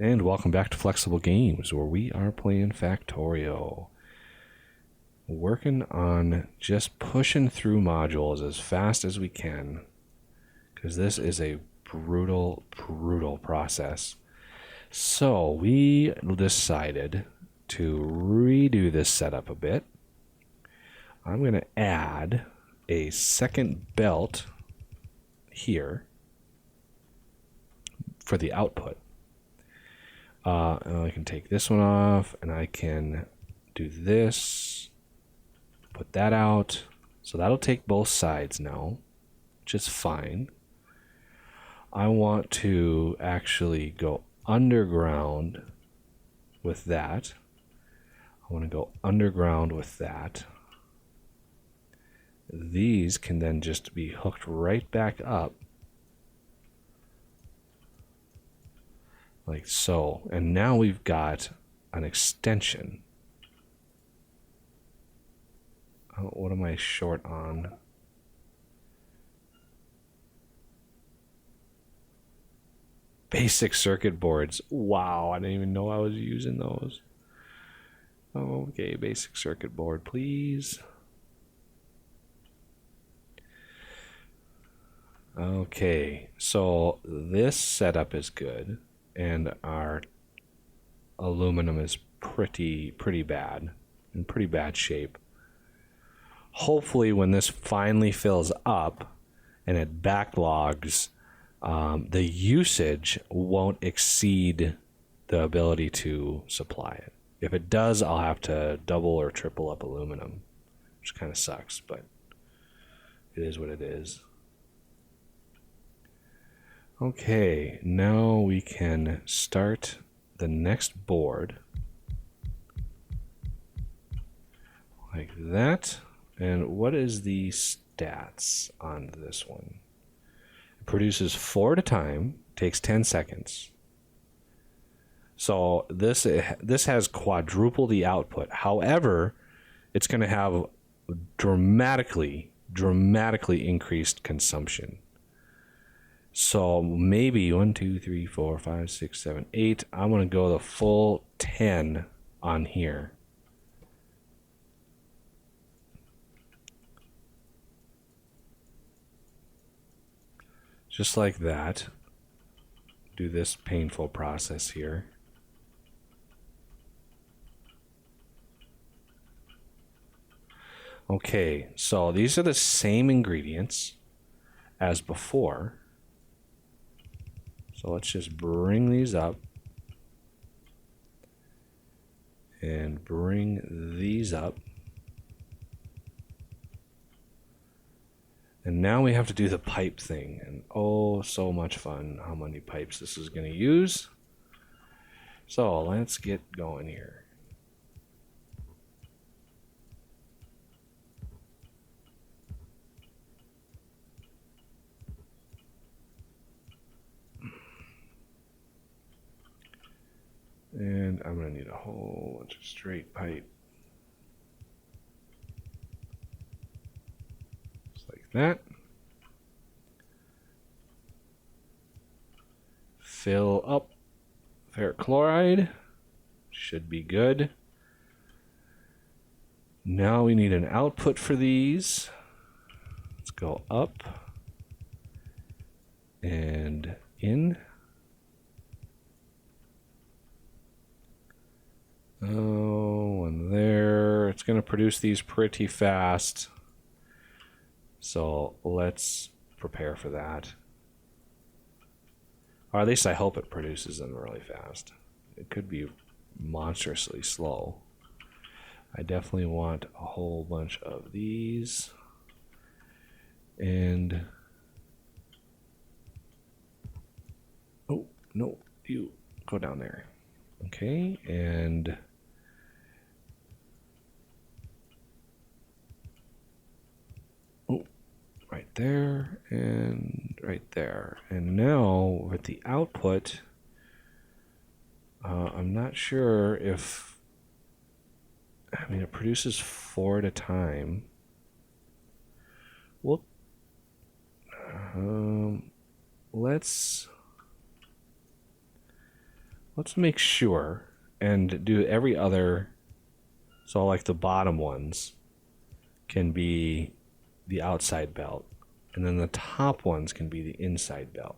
And welcome back to Flexible Games, where we are playing Factorio. Working on just pushing through modules as fast as we can, because this is a brutal process. So we decided to redo this setup a bit. I'm going to add a second belt here for the output. And I can take this one off, and I can do this, put that out. So that'll take both sides now, which is fine. I want to actually go underground with that. I want to go underground with that. These can then just be hooked right back up, like so. And now we've got an extension. Oh, what am I short on? Basic circuit boards. Wow, I didn't even know I was using those. Okay, basic circuit board, please. Okay, so this setup is good, and our aluminum is pretty bad, in pretty bad shape. Hopefully when this finally fills up and it backlogs, the usage won't exceed the ability to supply it. If it does, I'll have to double or triple up aluminum, which kind of sucks, but it is what it is. Okay, now we can start the next board like that. And what is the stats on this one? It produces 4 at a time, takes 10 seconds. So this has quadruple the output. However, it's going to have dramatically increased consumption. So maybe 1, 2, 3, 4, 5, 6, 7, 8. I'm going to go the full 10 on here. Just like that. Do this painful process here. Okay, so these are the same ingredients as before. So let's just bring these up and bring these up. And now we have to do the pipe thing. And oh, so much fun how many pipes this is going to use. So let's get going here. And I'm going to need a whole bunch of straight pipe. Just like that. Fill up ferric chloride. Should be good. Now we need an output for these. Let's go up and in. Oh, and there. It's going to produce these pretty fast. So let's prepare for that. Or at least I hope it produces them really fast. It could be monstrously slow. I definitely want a whole bunch of these. And oh, no, you go down there. Okay, and oh, right there and right there. And now with the output, I'm not sure if, I mean, it produces 4 at a time. Well, let's let's make sure and do every other. So like the bottom ones can be the outside belt, and then the top ones can be the inside belt.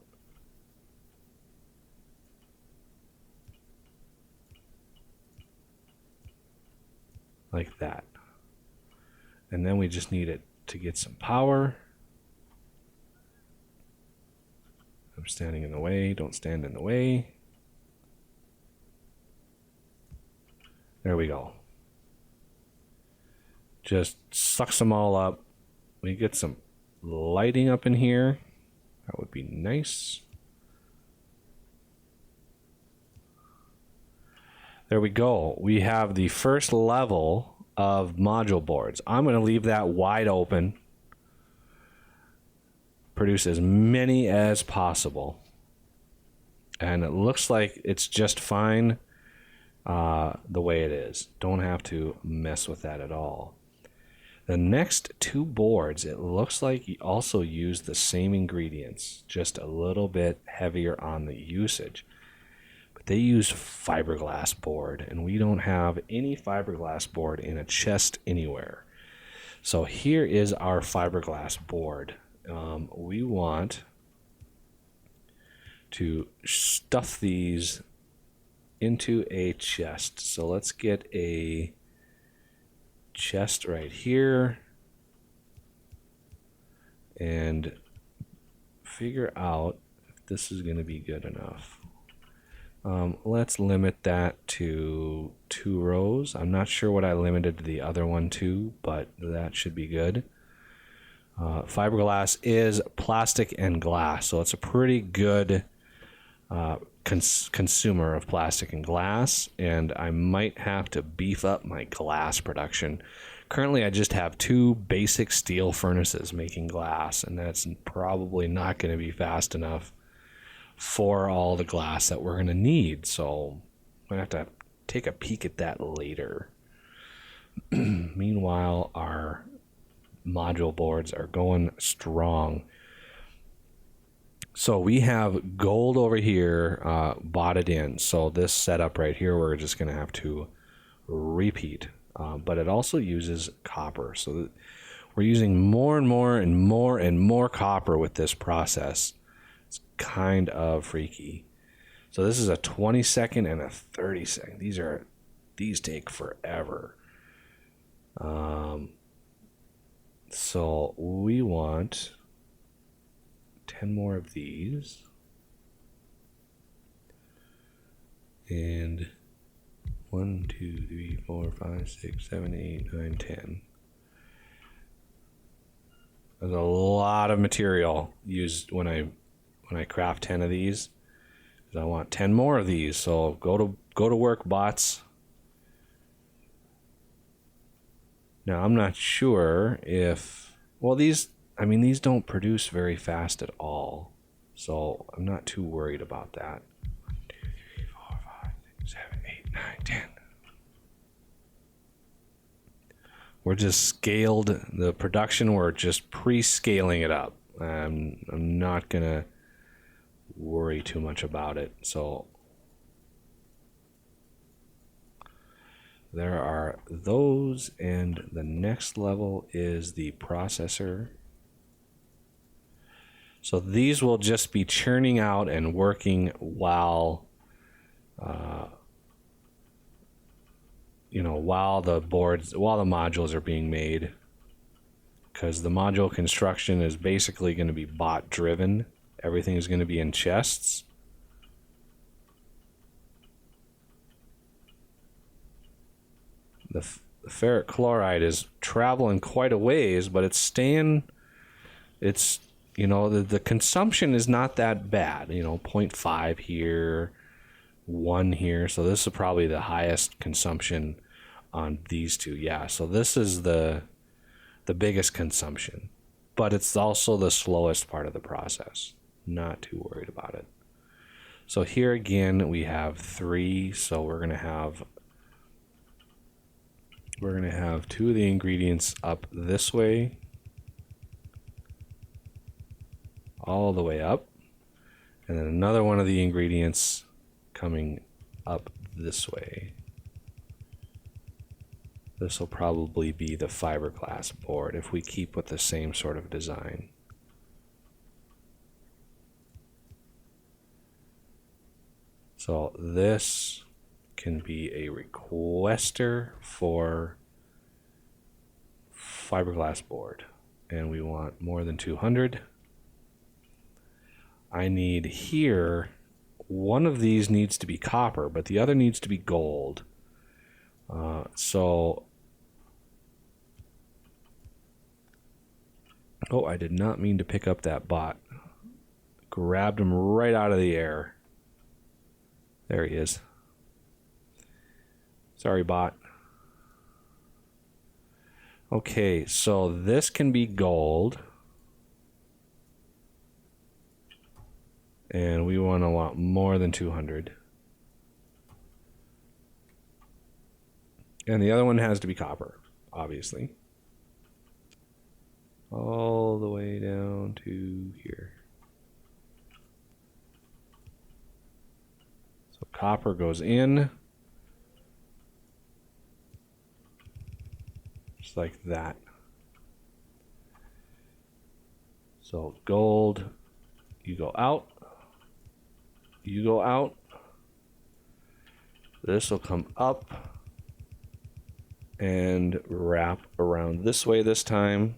Like that. And then we just need it to get some power. I'm standing in the way. Don't stand in the way. There we go. Just sucks them all up. We get some lighting up in here. That would be nice. There we go. We have the first level of module boards. I'm going to leave that wide open. Produce as many as possible. And it looks like it's just fine the way it is. Don't have to mess with that at all. The next two boards, it looks like you also use the same ingredients, just a little bit heavier on the usage. But they use fiberglass board, and we don't have any fiberglass board in a chest anywhere. So here is our fiberglass board. We want to stuff these into a chest. So let's get a chest right here and figure out if this is going to be good enough. Let's limit that to 2 rows. I'm not sure what I limited the other one to, but that should be good. Fiberglass is plastic and glass, so it's a pretty good consumer of plastic and glass, and I might have to beef up my glass production. Currently, I just have 2 basic steel furnaces making glass, and that's probably not going to be fast enough for all the glass that we're going to need, so I'm going to have to take a peek at that later. Meanwhile, our module boards are going strong. So we have gold over here botted in. So this setup right here, we're just going to have to repeat. But it also uses copper. So we're using more and more and more and more copper with this process. It's kind of freaky. So this is a 20-second and a 30-second. These take forever. So we want 10 more of these, and 1, 2, 3, 4, 5, 6, 7, 8, 9, 10. There's a lot of material used when I craft 10 of these. I want 10 more of these. So go to work, bots. Now I'm not sure if these don't produce very fast at all, so I'm not too worried about that. 1, 2, 3, 4, 5, 6, 7, 8, 9, 10. We're just scaled the production. We're just pre-scaling it up. I'm not gonna worry too much about it. So there are those, and the next level is the processor. So these will just be churning out and working while while the modules are being made, because the module construction is basically going to be bot driven. Everything is going to be in chests. The ferric chloride is traveling quite a ways, but it's staying. It's the consumption is not that bad. 0.5 here, 1 here. So this is probably the highest consumption on these two. Yeah. So this is the biggest consumption, but it's also the slowest part of the process. Not too worried about it. So here again we have 3. So we're gonna have 2 of the ingredients up this way, all the way up, and then another one of the ingredients coming up this way. This will probably be the fiberglass board if we keep with the same sort of design. So this can be a requester for fiberglass board, and we want more than 200. I need here, one of these needs to be copper, but the other needs to be gold. Oh, I did not mean to pick up that bot. Grabbed him right out of the air. There he is. Sorry, bot. Okay, so this can be gold. And we want more than 200. And the other one has to be copper, obviously. All the way down to here. So copper goes in. Just like that. So gold, you go out. You go out. This will come up and wrap around this way this time.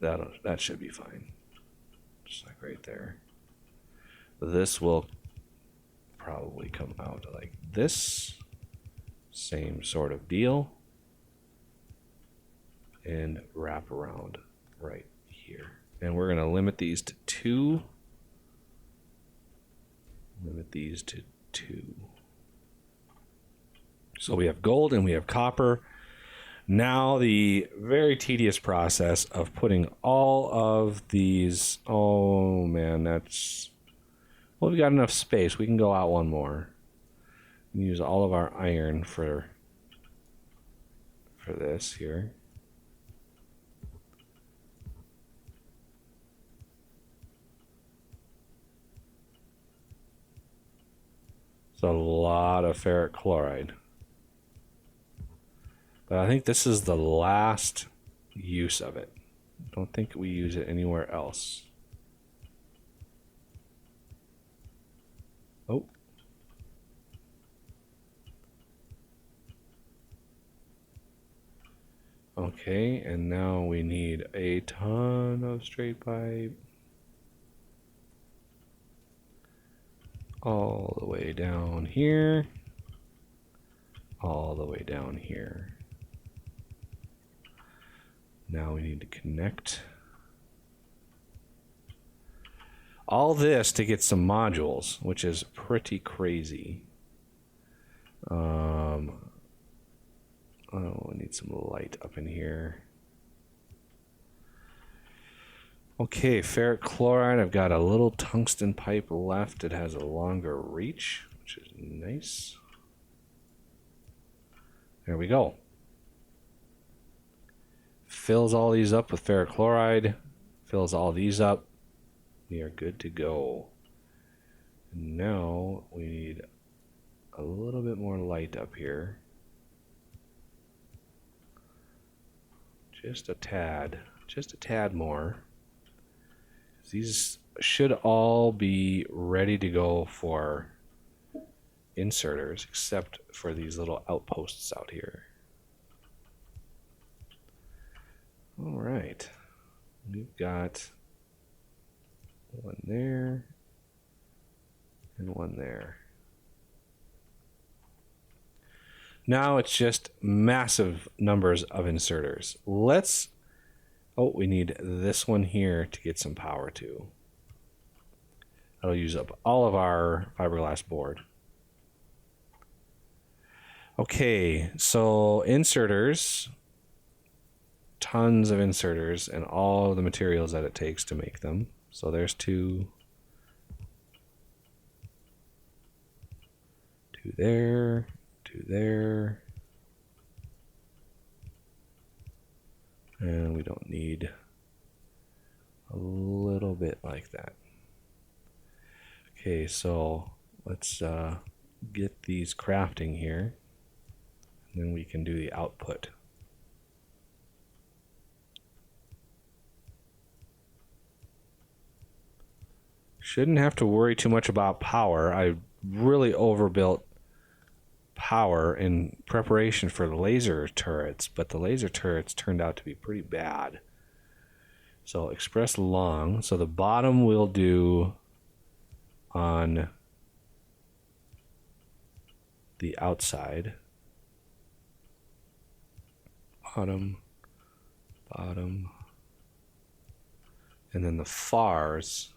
That should be fine. Just like right there. This will probably come out like this. Same sort of deal. And wrap around right here. And we're going to limit these to 2. Limit these to 2. So we have gold and we have copper. Now the very tedious process of putting all of these. Oh man, that's. Well, we've got enough space. We can go out one more. And use all of our iron for this here. It's a lot of ferric chloride. But I think this is the last use of it. I don't think we use it anywhere else. Oh. Okay, and now we need a ton of straight pipe. All the way down here. All the way down here. Now we need to connect all this to get some modules, which is pretty crazy. Oh, I need some light up in here. Okay, ferric chloride. I've got a little tungsten pipe left. It has a longer reach, which is nice. There we go. Fills all these up with ferric chloride. Fills all these up. We are good to go. And now we need a little bit more light up here. Just a tad more. These should all be ready to go for inserters, except for these little outposts out here. All right, we've got one there and one there. Now it's just massive numbers of inserters. We need this one here to get some power to. That'll use up all of our fiberglass board. Okay, so inserters, tons of inserters and all the materials that it takes to make them. So there's two there, two there. And we don't need a little bit like that. Okay, so let's get these crafting here, and then we can do the output. Shouldn't have to worry too much about power. I really overbuilt power in preparation for the laser turrets, but the laser turrets turned out to be pretty bad. So express long. So the bottom we'll do on the outside. Bottom. And then the fars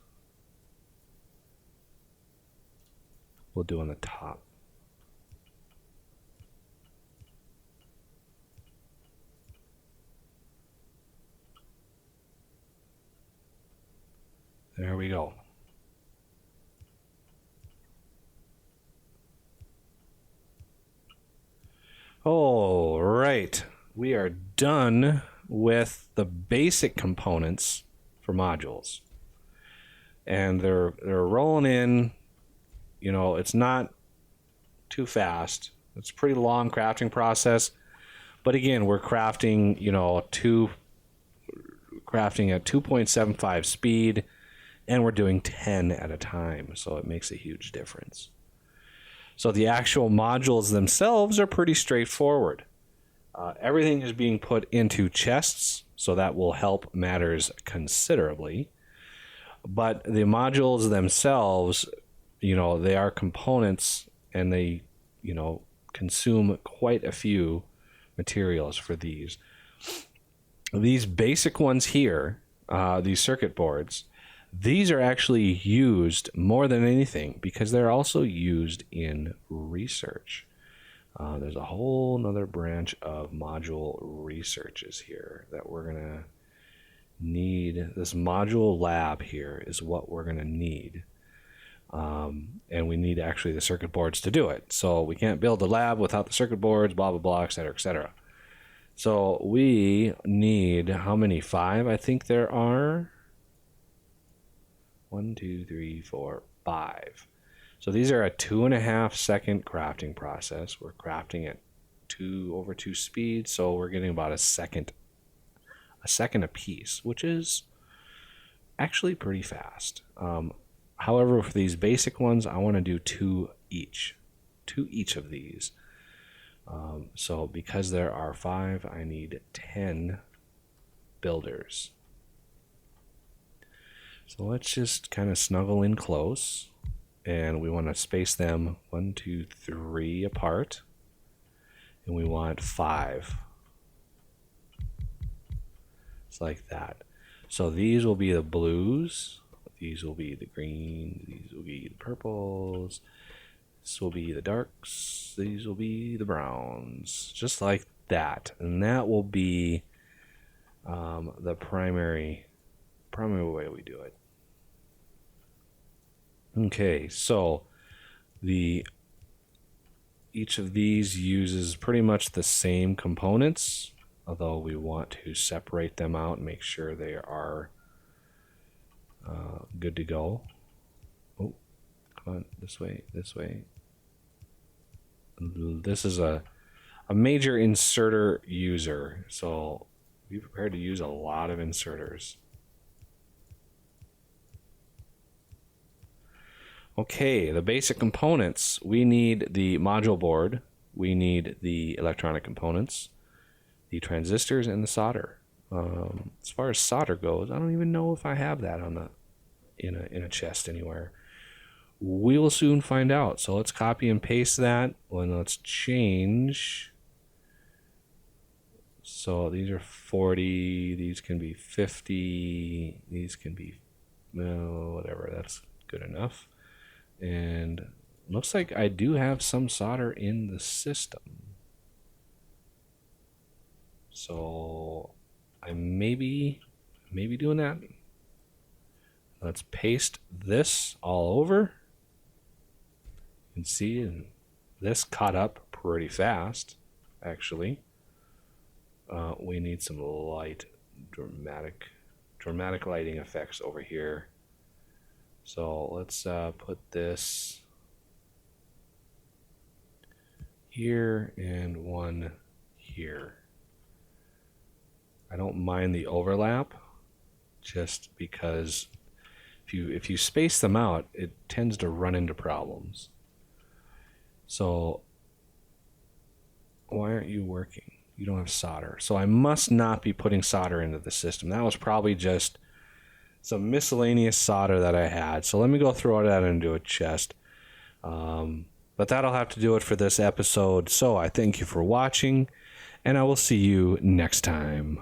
we'll do on the top. There we go. All right, we are done with the basic components for modules, and they're rolling in. You know, it's not too fast. It's a pretty long crafting process, but again, we're crafting, you know, crafting at 2.75 speed, and we're doing 10 at a time, so it makes a huge difference. So the actual modules themselves are pretty straightforward. Everything is being put into chests, so that will help matters considerably. But the modules themselves, you know, they are components, and they, you know, consume quite a few materials for these. These basic ones here, these circuit boards, these are actually used more than anything because they're also used in research. There's a whole nother branch of module researches here that we're going to need. This module lab here is what we're going to need. And we need actually the circuit boards to do it. So we can't build the lab without the circuit boards, blah, blah, blah, et cetera, et cetera. So we need, how many? 5, I think there are. 1, 2, 3, 4, 5. So these are a 2.5 second crafting process. We're crafting at 2/2 speed, so we're getting about a second a piece, which is actually pretty fast. However, for these basic ones, I want to do 2 each of these. So because there are 5, I need 10 builders. So let's just kind of snuggle in close, and we want to space them 1, 2, 3 apart, and we want 5. It's like that. So these will be the blues, these will be the greens, these will be the purples, this will be the darks, these will be the browns, just like that. And that will be the primary way we do it. Okay, so each of these uses pretty much the same components, although we want to separate them out and make sure they are good to go. Oh, come on, this way. This is a major inserter user, so be prepared to use a lot of inserters. Okay, the basic components. We need the module board, we need the electronic components, the transistors, and the solder. As far as solder goes, I don't even know if I have that on in a chest anywhere. We will soon find out. So let's copy and paste that. Well, let's change. So these are 40. These can be 50. These can be whatever. That's good enough. And looks like I do have some solder in the system. So I may be doing that. Let's paste this all over. You can see, and this caught up pretty fast, actually. We need some light, dramatic lighting effects over here. So let's put this here and one here. I don't mind the overlap, just because if you space them out, it tends to run into problems. So why aren't you working? You don't have solder. So I must not be putting solder into the system. That was probably just some miscellaneous solder that I had. So let me go throw that into a chest. But that'll have to do it for this episode. So I thank you for watching, and I will see you next time.